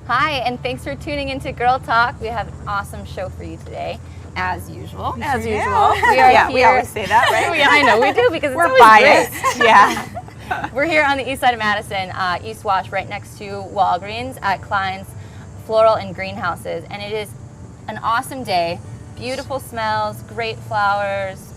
Hi, and thanks for tuning into Girl Talk. We have an awesome show for you today, as usual. As usual. We are yeah, here. we always say that, right? I know, we do, because we're it's always biased. Great. Yeah. We're here on the east side of Madison, East Wash, right next to Walgreens at Klein's Floral and Greenhouses. And it is an awesome day. Beautiful smells, great flowers,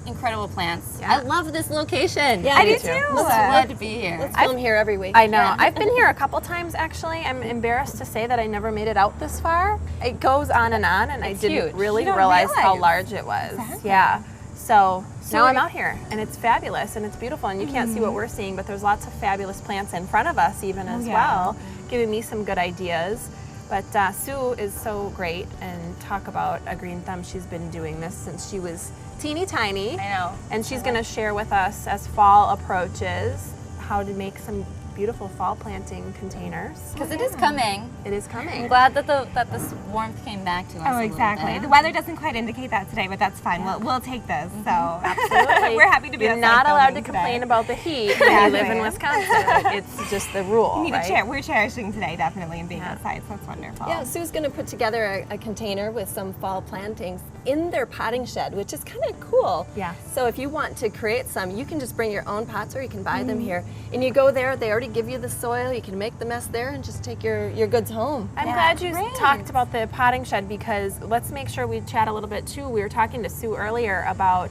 incredible plants. Yeah. I love this location. Yeah, I do me too. I'm glad to be here. Let's film here every week. I know. I've been here a couple times actually. I'm embarrassed to say that I never made it out this far. It goes on, and I It's didn't huge. really You don't realize how realize. large it was. Exactly. Yeah. So now we're- I'm out here, and it's fabulous, and it's beautiful, and you can't see what we're seeing, but there's lots of fabulous plants in front of us even as well, giving me some good ideas. But Sue is so great, and talk about a green thumb. She's been doing this since she was teeny tiny. I know. And she's going to share with us as fall approaches how to make some beautiful fall planting containers. Because it is coming. It is I'm coming. glad that this warmth came back to us. Oh, a little exactly. bit. The weather doesn't quite indicate that today, but that's fine. We'll take this. So Absolutely. we're happy to be You're outside not allowed to filming complain today. about the heat when you live in Exactly. Wisconsin. Like, it's just the rule, We need right? to we're cherishing today, definitely, and being Yeah. outside, so that's wonderful. Yeah, Sue's going to put together a container with some fall plantings in their potting shed, which is kind of cool. Yeah. So if you want to create some, you can just bring your own pots, or you can buy them here. And you go there, they already give you the soil, you can make the mess there and just take your goods home. I'm Yeah, glad you great. talked about the potting shed, because let's make sure we chat a little bit too. We were talking to Sue earlier about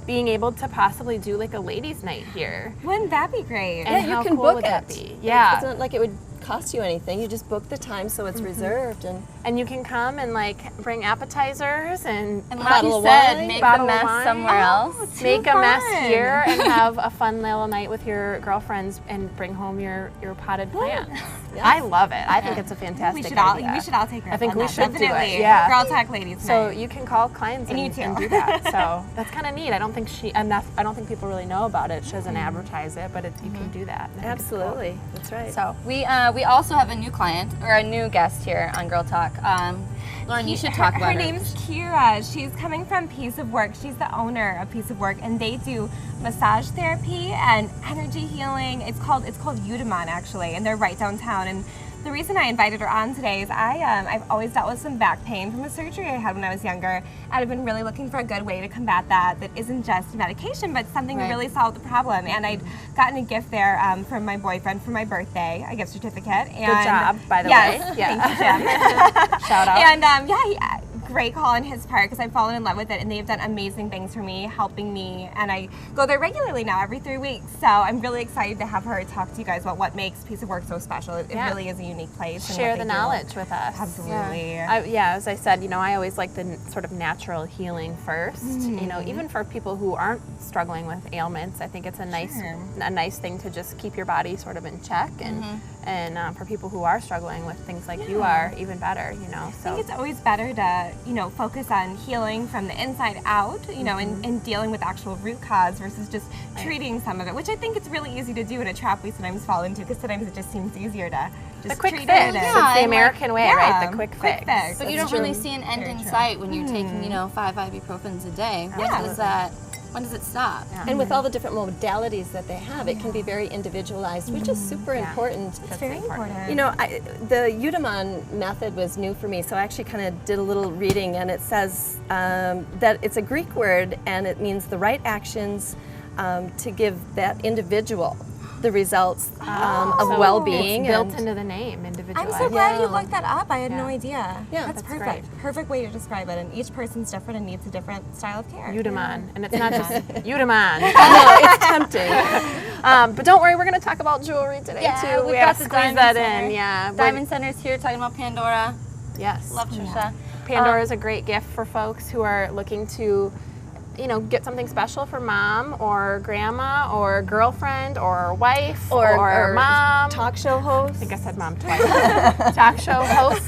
being able to possibly do like a ladies' night here. Wouldn't that be great? And Yeah, how you can cool book would it. that be? Yeah. It's not like it would cost you anything. You just book the time so it's reserved. And you can come and like bring appetizers and And like like you you of said, wine, make bottle the of mess wine. somewhere else. make a mess fun. here and have a fun little night with your girlfriends and bring home your potted plants. Yes. I love it. I think it's a fantastic we should all idea. we should all take her I up think on we that. should do it, Definitely. yeah. Girl Talk Ladies So Night. you can call clients And and, you too. and do that. So that's kind of neat. I don't think I don't think people really know about it. She doesn't advertise it, but you can do that. I think it's cool. Absolutely. That's right. So we also have a new client, or a new guest here on Girl Talk. Lauren, you should talk about her her. name's Kira. She's coming from Piece of Work. She's the owner of Piece of Work, and they do massage therapy and energy healing. It's called Eudaimon, actually, and they're right downtown. And the reason I invited her on today is I've always dealt with some back pain from a surgery I had when I was younger, and I've been really looking for a good way to combat that isn't just medication, but something Right. to really solve the problem. And I'd gotten a gift there from my boyfriend for my birthday, a gift certificate. And Good job, by the yes, way. Yeah. thank you, Jim. Shout out. And great call on his part, because I've fallen in love with it, and they've done amazing things for me, helping me, and I go there regularly now, every 3 weeks. So I'm really excited to have her talk to you guys about what makes Piece of Work so special. It Yeah. really is a unique place. and Share what the they do. knowledge with us. Absolutely. Yeah, as I said, I always like the sort of natural healing first. Even for people who aren't struggling with ailments, I think it's a nice thing to just keep your body sort of in check, and for people who are struggling with things like you are, even better. I So think it's always better to, focus on healing from the inside out, and dealing with actual root cause versus just treating some of it, which I think it's really easy to do in a trap we sometimes fall into, because sometimes it just seems easier to just the quick treat fix. it. It's Yeah, the and American way, right? The quick fix. But you don't really see an end in sight when you're taking, 5 ibuprofens a day. When does it stop? And with all the different modalities that they have, it can be very individualized, which is super important. It's very important. The Eudaimon method was new for me, so I actually kind of did a little reading, and it says that it's a Greek word, and it means the right actions to give that individual the results of well-being. It's built and- into the name, I'm individualized. so glad you Yeah. looked that up. I had no Yeah. idea. Yeah, that's that's perfect. Perfect way to describe it. And each person's different and needs a different style of care. Eudaimon, and it's not just Eudaimon. I know, it's tempting. But don't worry, we're going to talk about jewelry today too. we've We got have to the squeeze Diamond that Center. in. Yeah, Diamond Center's here talking about Pandora. Yes. Love Trisha. Pandora is a great gift for folks who are looking to, get something special for mom or grandma or girlfriend or wife or mom. Talk show host. I think I said mom twice. Talk show hosts.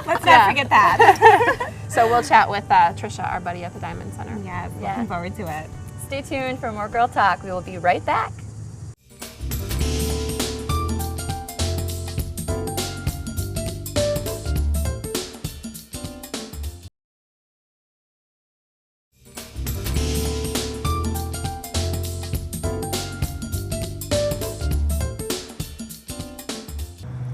Let's not forget that. So we'll chat with Trisha, our buddy at the Diamond Center. Yes, looking forward to it. Stay tuned for more Girl Talk. We will be right back.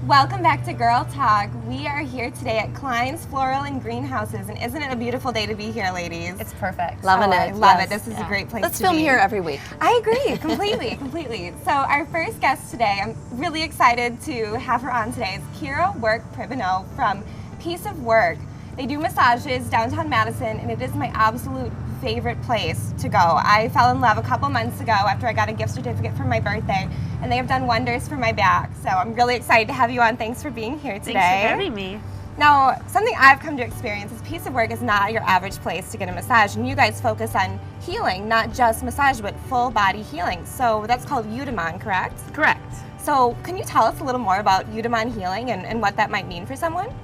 Welcome back to Girl Talk. We are here today at Klein's Floral and Greenhouses, and isn't it a beautiful day to be here, ladies? It's perfect. Loving it. I love yes. it. This is a great place Let's to film be. here every week. I agree, completely. So our first guest today, I'm really excited to have her on today, is Kira Work-Pribino from Piece of Work. They do massages downtown Madison, and it is my absolute favorite place to go. I fell in love a couple months ago after I got a gift certificate for my birthday, and they have done wonders for my back. So I'm really excited to have you on. Thanks for being here today. Thanks for having me. Now, something I've come to experience is Piece of Work is not your average place to get a massage, and you guys focus on healing, not just massage, but full body healing. So that's called Eudaimon, correct? Correct. So can you tell us a little more about Eudaimon healing and what that might mean for someone?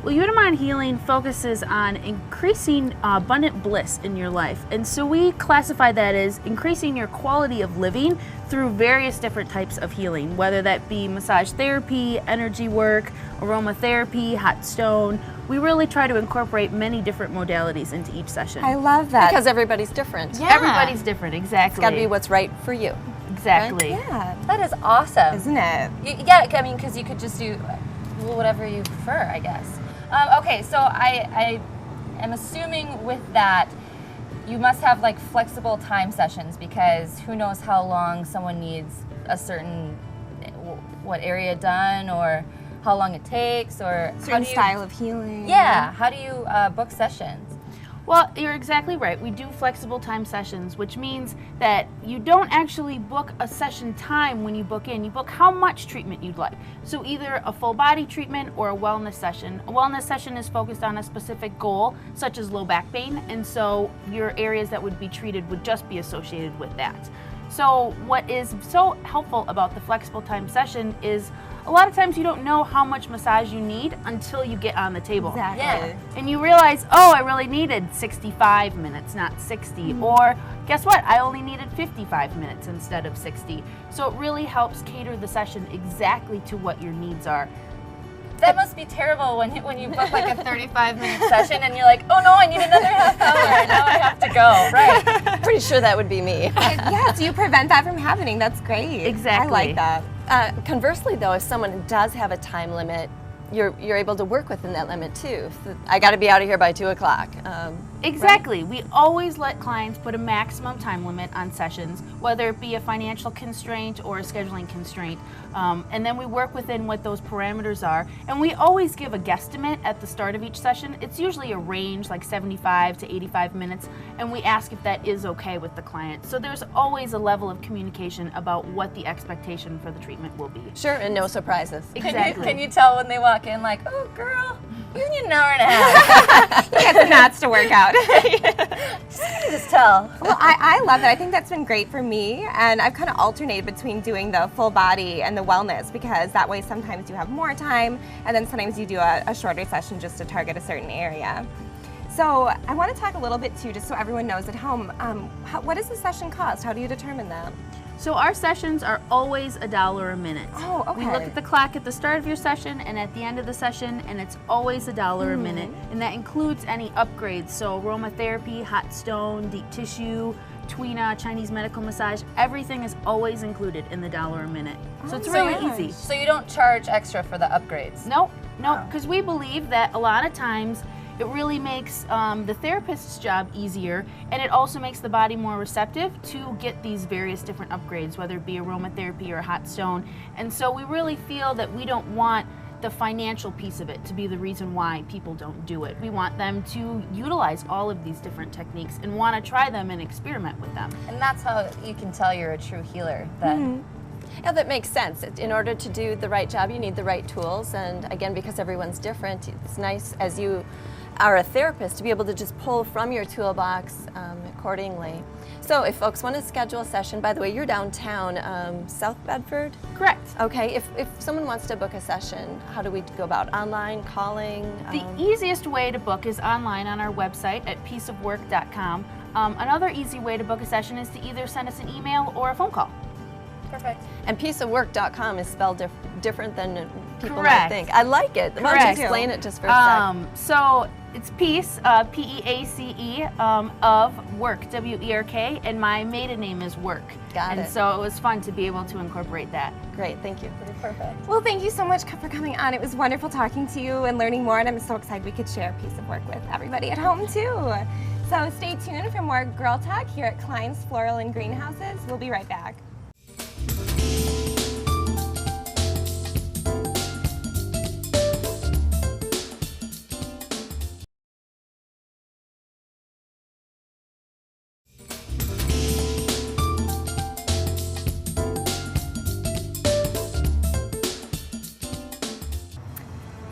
Well, Eudaimon healing focuses on increasing abundant bliss in your life. And so we classify that as increasing your quality of living through various different types of healing, whether that be massage therapy, energy work, aromatherapy, hot stone. We really try to incorporate many different modalities into each session. I love that. Because everybody's different. Yeah. Everybody's different, exactly. It's got to be what's right for you. Exactly. Yeah, That is awesome. isn't it? Yeah, I mean, because you could just do whatever you prefer, I guess. Okay, so I am assuming with that, you must have like flexible time sessions, because who knows how long someone needs a certain area done, or how long it takes, or how Certain do you, style of healing. Yeah, how do you book sessions? Well, you're exactly right. We do flexible time sessions, which means that you don't actually book a session time when you book in. You book how much treatment you'd like. So either a full body treatment or a wellness session. A wellness session is focused on a specific goal, such as low back pain, and so your areas that would be treated would just be associated with that. So what is so helpful about the flexible time session is a lot of times you don't know how much massage you need until you get on the table. Exactly. Yeah. And you realize, oh, I really needed 65 minutes, not 60. Or guess what? I only needed 55 minutes instead of 60. So it really helps cater the session exactly to what your needs are. That must be terrible when you book like a 35-minute session and you're like, oh no, I need another half hour. Now I have to go. Right. Pretty sure that would be me. Yeah, so you prevent that from happening. That's great. Exactly. I like that. Conversely, though, if someone does have a time limit, you're able to work within that limit too. I got to be out of here by 2 o'clock. Exactly. We always let clients put a maximum time limit on sessions, whether it be a financial constraint or a scheduling constraint. And then we work within what those parameters are. And we always give a guesstimate at the start of each session. It's usually a range like 75 to 85 minutes. And we ask if that is okay with the client. So there's always a level of communication about what the expectation for the treatment will be. Sure, and no surprises. Exactly. Can you tell when they walk in like, oh girl, you need an hour and a half? You get the knots to work out. Just tell. Well, I love it. I think that's been great for me, and I've kind of alternated between doing the full body and the wellness, because that way sometimes you have more time, and then sometimes you do a shorter session just to target a certain area. So I want to talk a little bit too, just so everyone knows at home, what does the session cost? How do you determine that? So our sessions are always $1 a minute. Oh, okay. We look at the clock at the start of your session and at the end of the session, and it's always $1 a minute. And that includes any upgrades, so aromatherapy, hot stone, deep tissue, Twina, Chinese medical massage, everything is always included in the $1 a minute. So it's really easy. So you don't charge extra for the upgrades? No, because we believe that a lot of times it really makes the therapist's job easier, and it also makes the body more receptive to get these various different upgrades, whether it be aromatherapy or hot stone. And so we really feel that we don't want the financial piece of it to be the reason why people don't do it. We want them to utilize all of these different techniques and want to try them and experiment with them. And that's how you can tell you're a true healer then. Yeah, that makes sense. In order to do the right job, you need the right tools. And again, because everyone's different, it's nice as you are a therapist to be able to just pull from your toolbox accordingly. So if folks want to schedule a session, by the way, you're downtown, South Bedford? Correct. Okay, if someone wants to book a session, how do we go about? Online, calling? The easiest way to book is online on our website at pieceofwork.com. Another easy way to book a session is to either send us an email or a phone call. Perfect. And pieceofwork.com is spelled different than people might Correct. think. I like it. Why don't you Correct. explain it just for a sec? So It's peace, P-E-A-C-E, of work, W-E-R-K, and my maiden name is Work. Got it. And so it was fun to be able to incorporate that. Great, thank you. Perfect. Well, thank you so much for coming on. It was wonderful talking to you and learning more, and I'm so excited we could share a piece of work with everybody at home too. So stay tuned for more Girl Talk here at Klein's Floral and Greenhouses. We'll be right back.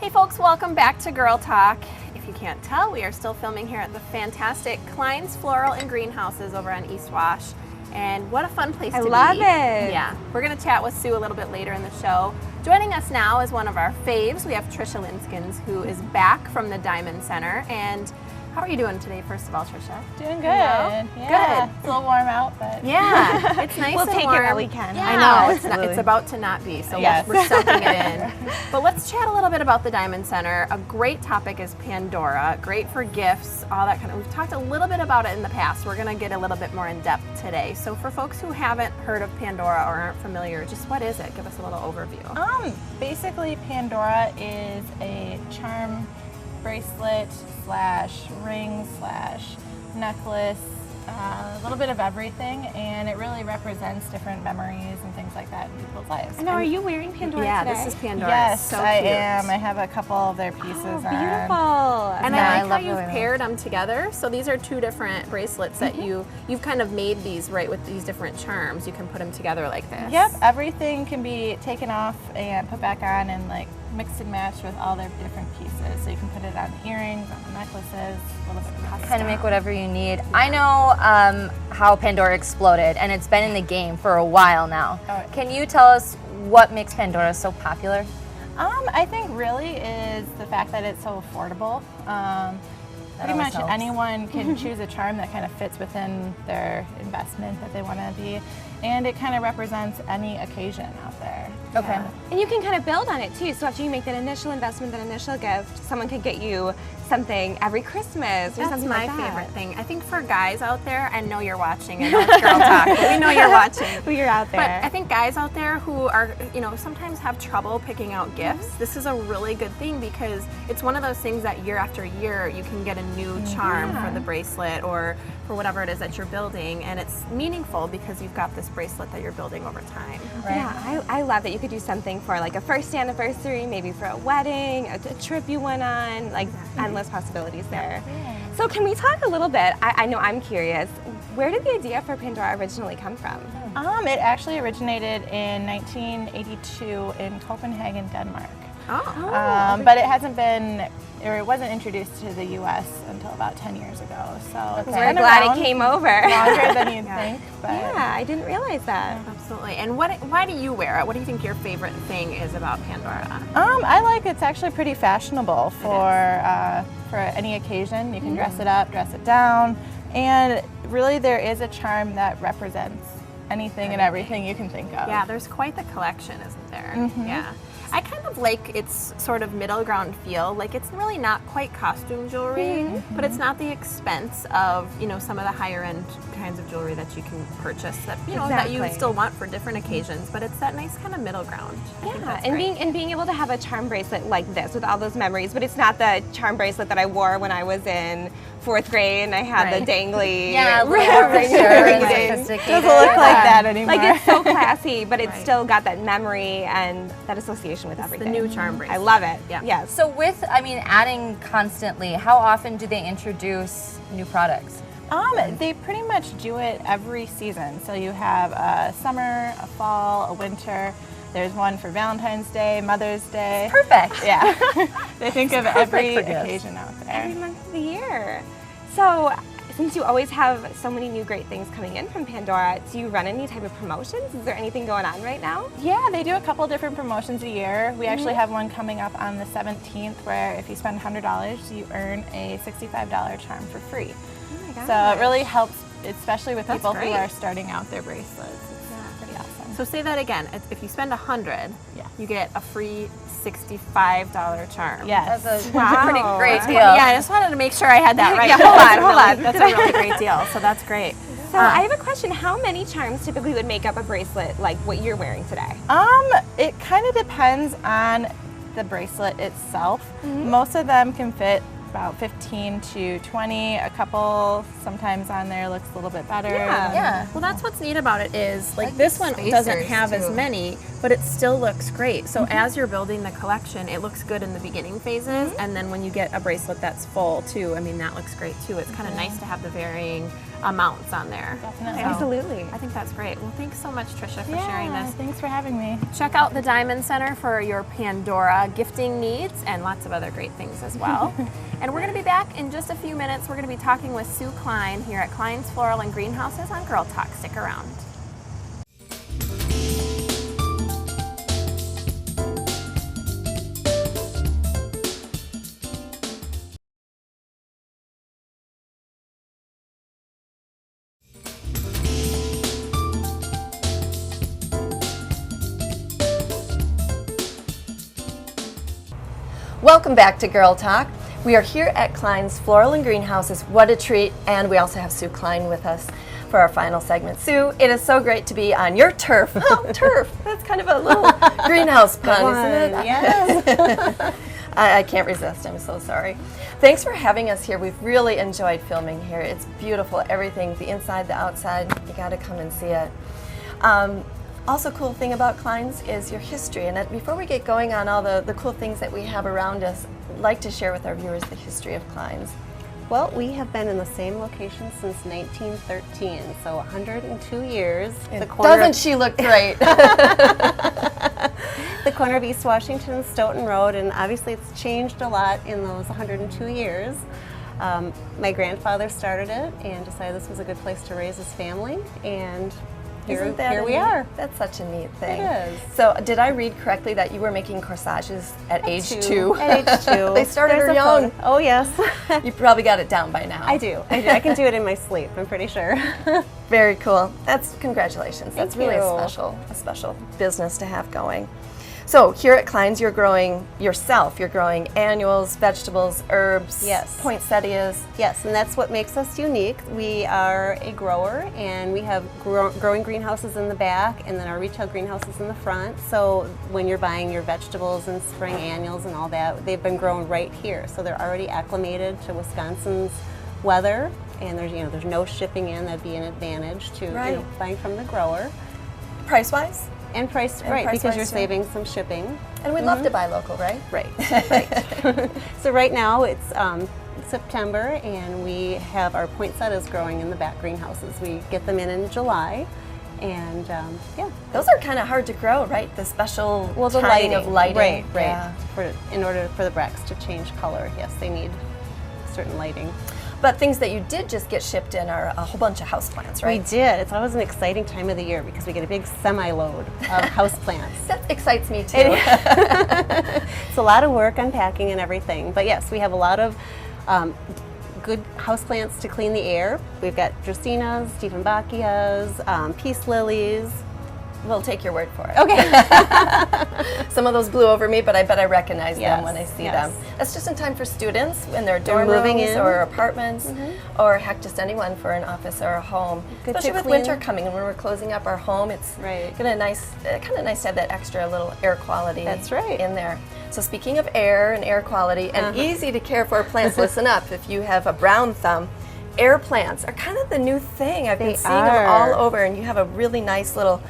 Hey folks, welcome back to Girl Talk. If you can't tell, we are still filming here at the fantastic Klein's Floral and Greenhouses over on East Wash. And what a fun place to be. I love it. Yeah, we're gonna chat with Sue a little bit later in the show. Joining us now is one of our faves. We have Trisha Linskins, who is back from the Diamond Center. And how are you doing today, first of all, Trisha? Doing good. Hello? Yeah. Good. It's a little warm out, but Yeah, it's nice We'll and take it warm. while we can. I know, it's about to not be, so Yes. we're soaking it in. But let's chat a little bit about the Diamond Center. A great topic is Pandora, great for gifts, all that kind of, we've talked a little bit about it in the past. We're gonna get a little bit more in depth today. So for folks who haven't heard of Pandora or aren't familiar, just what is it? Give us a little overview. basically Pandora is a charm bracelet slash ring slash necklace, a little bit of everything, and it really represents different memories and things like that in people's lives. And now, are you wearing Pandora Yeah, today? this is Pandora. Yes, so I cute. am. I have a couple of their pieces Oh, on. beautiful. And Yeah, I I like love how the way you've they paired them together. So these are two different bracelets that you've kind of made these right with these different charms. You can put them together like this. Yep, everything can be taken off and put back on and like mixed and matched with all their different pieces. So you can put it on the earrings, on the necklaces, a little bit of custom. Kind of make whatever you need. I know how Pandora exploded, and it's been in the game for a while now. Oh. Can you tell us what makes Pandora so popular? I think really is the fact that it's so affordable. Pretty always much helps. anyone can choose a charm that kind of fits within their investment that they want to be, and it kind of represents any occasion out there. Okay. Yeah. And you can kind of build on it too. So after you make that initial investment, that initial gift, someone could get you something every Christmas or That's something my like that. favorite thing. I think for guys out there, I know you're watching. I know it's Girl Talk, but we know you're watching. Well, you're out But there. I think guys out there who are, sometimes have trouble picking out gifts, this is a really good thing because it's one of those things that year after year you can get a new charm for the bracelet or for whatever it is that you're building, and it's meaningful because you've got this bracelet that you're building over time. Yeah, I love it. You could do something for like a first anniversary, maybe for a wedding, a trip you went on, like endless possibilities there. So can we talk a little bit, I know I'm curious, where did the idea for Pandora originally come from? It actually originated in 1982 in Copenhagen, Denmark. But it hasn't been, or it wasn't introduced to the U.S. until about 10 years ago. So it's We're been glad around it came over. longer than you'd think. But Yeah, I didn't realize that. Absolutely. And why do you wear it? What do you think your favorite thing is about Pandora? I like it's actually pretty fashionable for any occasion. You can dress it up, dress it down, and really there is a charm that represents anything and everything you can think of. Yeah, there's quite the collection, isn't there? Yeah. I kind of like its sort of middle ground feel. Like it's really not quite costume jewelry, but it's not the expense of, some of the higher end kinds of jewelry that you can purchase that, that you Exactly. still want for different occasions, but it's that nice kind of middle ground. I think Yeah, that's and great. being able to have a charm bracelet like this with all those memories, but it's not the charm bracelet that I wore when I was in 4th grade and I had Right. the dangly Yeah, a little ring more ring mature and thing. sophisticated. Doesn't look like that anymore. Like it's so classy, but it's Right. still got that memory and that association with the everything. new charm bracelet. I love it. Yeah. Yes. So adding constantly, how often do they introduce new products? They pretty much do it every season. So you have a summer, a fall, a winter. There's one for Valentine's Day, Mother's Day. Perfect. Yeah. They think of every for gifts. occasion out Every there. month of the year. So, since you always have so many new great things coming in from Pandora, do you run any type of promotions? Is there anything going on right now? Yeah, they do a couple different promotions a year. We actually have one coming up on the 17th where if you spend $100, you earn a $65 charm for free. Oh my So it really helps, especially with That's people great. who are starting out their bracelets. It's pretty awesome. So say that again. If you spend $100, Yeah. you get a free $65 charm. Yes. That's a Wow. pretty great That's deal. Yeah, I just wanted to make sure I had that right. Yeah, hold on. That's a really great deal. So that's great. So I have a question. How many charms typically would make up a bracelet like what you're wearing today? It kind of depends on the bracelet itself. Most of them can fit about 15 to 20. A couple sometimes on there looks a little bit better. Yeah. Well, that's what's neat about it is like like this these one spacers, doesn't have as too. many, but it still looks great. So as you're building the collection, it looks good in the beginning phases, and then when you get a bracelet that's full too, I mean that looks great too. It's kind of nice to have the varying amounts on there. Definitely. So, Absolutely. I think that's great. Well, thanks so much, Trisha, for sharing Yeah, this. thanks for having me. Check out the Diamond Center for your Pandora gifting needs and lots of other great things as well. And we're going to be back in just a few minutes. We're going to be talking with Sue Klein here at Klein's Floral and Greenhouses on Girl Talk. Stick around. Welcome back to Girl Talk. We are here at Klein's Floral and Greenhouses. What a treat. And we also have Sue Klein with us for our final segment. Sue, it is so great to be on your turf. Oh, turf. That's kind of a little greenhouse pun, isn't it? Yes. I can't resist. I'm so sorry. Thanks for having us here. We've really enjoyed filming here. It's beautiful. Everything, the inside, the outside. You got to come and see it. Also, cool thing about Klein's is your history. And before we get going on all the cool things that we have around us, I'd like to share with our viewers the history of Klein's. Well, we have been in the same location since 1913, so 102 years. Doesn't she look great? The corner of East Washington and Stoughton Road, and obviously it's changed a lot in those 102 years. My grandfather started it and decided this was a good place to raise his family, and here we are. That's such a neat thing. It is. So, did I read correctly that you were making corsages at age 2? At age 2. They started her There's a young. photo. Oh, yes. You probably got it down by now. I do. I can do it in my sleep, I'm pretty sure. Very cool. That's congratulations. That's really you. a special business to have going. So here at Klein's, you're growing yourself. You're growing annuals, vegetables, herbs, Yes. poinsettias. Yes, and that's what makes us unique. We are a grower, and we have growing greenhouses in the back, and then our retail greenhouses in the front. So when you're buying your vegetables and spring annuals and all that, they've been grown right here. So they're already acclimated to Wisconsin's weather, and there's no shipping in. That'd be an advantage to Right. buying from the grower. Price-wise? And price, And right, because price-wise, you're too. saving some shipping. And we'd love to buy local, right? Right, right. So right now it's September, and we have our poinsettias growing in the back greenhouses. We get them in July, and yeah. Those are kind of hard to grow, right? The special The timing of lighting. Right, right. Yeah. In order for the bracts to change color, yes, they need certain lighting. But things that you did just get shipped in are a whole bunch of houseplants, right? We did. It's always an exciting time of the year because we get a big semi-load of houseplants. That excites me too. It's a lot of work unpacking and everything. But yes, we have a lot of good houseplants to clean the air. We've got dracaenas, Dieffenbachias, peace lilies. We'll take your word for it. Okay. Some of those blew over me, but I bet I recognize Yes, them when I see yes. them. That's just in time for students in their dorm moving rooms in. or apartments, or heck, just anyone for an office or a home. Good to Especially with clean. winter coming, and when we're closing up our home, it's Right. kind of nice to have that extra little air quality. That's right. In there. So speaking of air and air quality, and easy to care for plants, listen up. If you have a brown thumb, air plants are kind of the new thing. I've been They seeing them are. all over, and you have a really nice little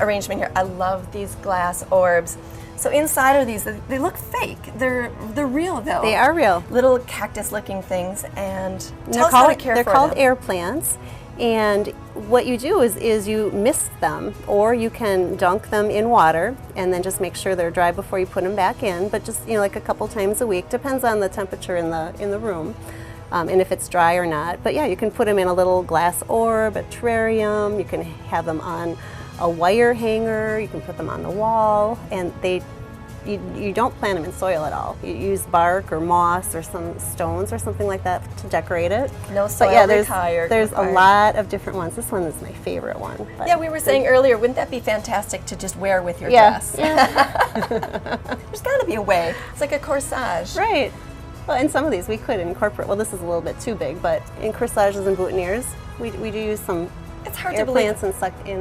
arrangement here. I love these glass orbs. So inside of these, they look fake. They're real though. They are real. Little cactus-looking things, and They're tell us how to called, care they're for called them. air plants, and what you do is you mist them, or you can dunk them in water and then just make sure they're dry before you put them back in. But just like a couple times a week, depends on the temperature in the room. And if it's dry or not. But yeah, you can put them in a little glass orb, a terrarium. You can have them on a wire hanger. You can put them on the wall, and they you don't plant them in soil at all. You use bark or moss or some stones or something like that to decorate it. No soil But yeah, there's a lot of different ones. This one is my favorite one. But Yeah, we were saying earlier, wouldn't that be fantastic to just wear with your Yeah. dress? Yeah. There's got to be a way. It's like a corsage. Right. Well, and some of these we could incorporate. Well, this is a little bit too big, but in corsages and boutonnieres, we do use some It's hard air to believe. plants and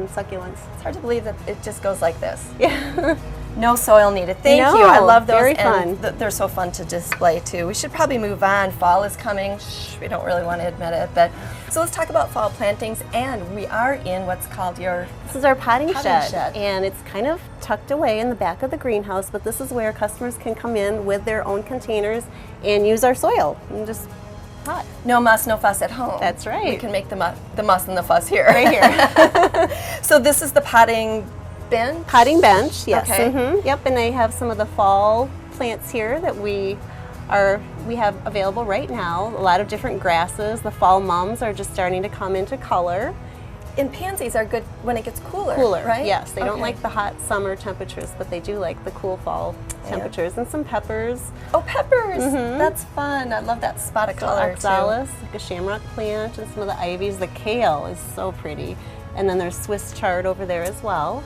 succulents. It's hard to believe that it just goes like this. Yeah. No soil needed. Thank No, you. I love those. very and fun. they're so fun to display too. We should probably move on. Fall is coming. Shh, we don't really want to admit it, but so let's talk about fall plantings. And we are in what's called your This is our potting Potting shed, shed. and it's kind of tucked away in the back of the greenhouse, but this is where customers can come in with their own containers and use our soil and just pot. no muss, no fuss at home. That's right. We can make the muss and the fuss here. Right here. So this is the potting bin. Potting bench, yes. Okay. Yep, and they have some of the fall plants here that we have available right now. A lot of different grasses. The fall mums are just starting to come into color. And pansies are good when it gets cooler. Cooler, right? yes. They don't Okay. like the hot summer temperatures, but they do like the cool fall temperatures. And some peppers. Oh, peppers. That's fun. I love that spot of color too. Oxalis, like a shamrock plant, and some of the ivies. The kale is so pretty. And then there's Swiss chard over there as well.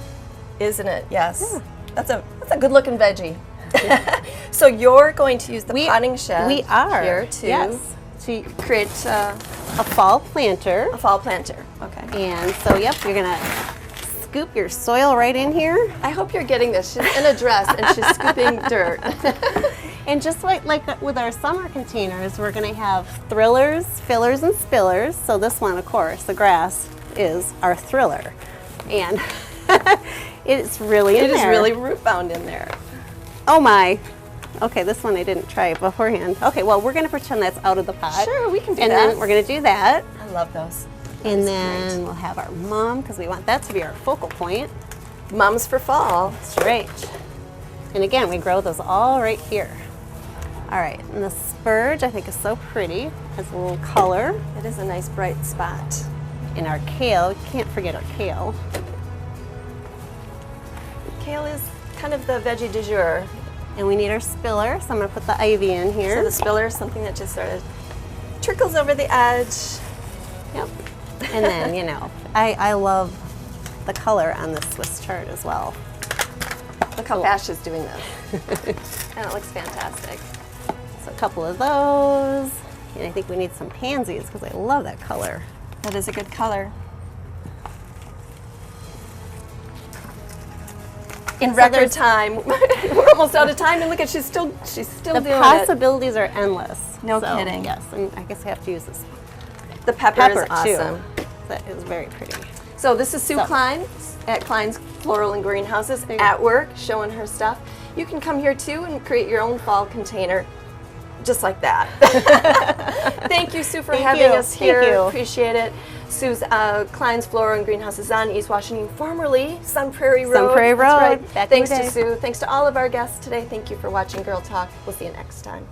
Isn't it? Yes. That's a good looking veggie. So you're going to use the potting shed We are. here to Yes. To create a fall planter. a fall planter. Okay. And so, yep, you're gonna scoop your soil right in here. I hope you're getting this. She's in a dress and she's scooping dirt. And just like with our summer containers, we're gonna have thrillers, fillers, and spillers. So this one, of course, the grass is our thriller. And it's really in It is there. really root bound in there. Oh my. Okay, this one I didn't try beforehand. Okay, well, we're gonna pretend that's out of the pot. Sure, we can do and that. then we're gonna do that. I love those. And then we'll have our mum, because we want that to be our focal point. Mums for fall. That's right. And again, we grow those all right here. All right, and the spurge I think is so pretty. Has a little color. It is a nice bright spot. And our kale, you can't forget our kale. Kale is kind of the veggie du jour. And we need our spiller, so I'm gonna put the ivy in here. So the spiller is something that just sort of trickles over the edge. Yep. And then, you know, I love the color on the Swiss chard as well. Look how fast she's doing this. And it looks fantastic. So a couple of those. And I think we need some pansies because I love that color. That is a good color. In record time. We're almost out of time, and look at she's still The doing it. possibilities are endless. No So, kidding. Yes, and I guess I have to use this The pepper pepper is awesome. too. That is very pretty. So this is Sue So- Klein at Klein's Floral and Greenhouses There you at work, showing her stuff. You can come here too and create your own fall container, just like that. Thank you, Sue, for Thank having you. us here. Thank you. Appreciate it. Sue's Klein's Floral and Greenhouses on East Washington, formerly Sun Prairie Road. Sun Prairie That's Road, right. back in Thanks the to day. Sue. Thanks to all of our guests today. Thank you for watching Girl Talk. We'll see you next time.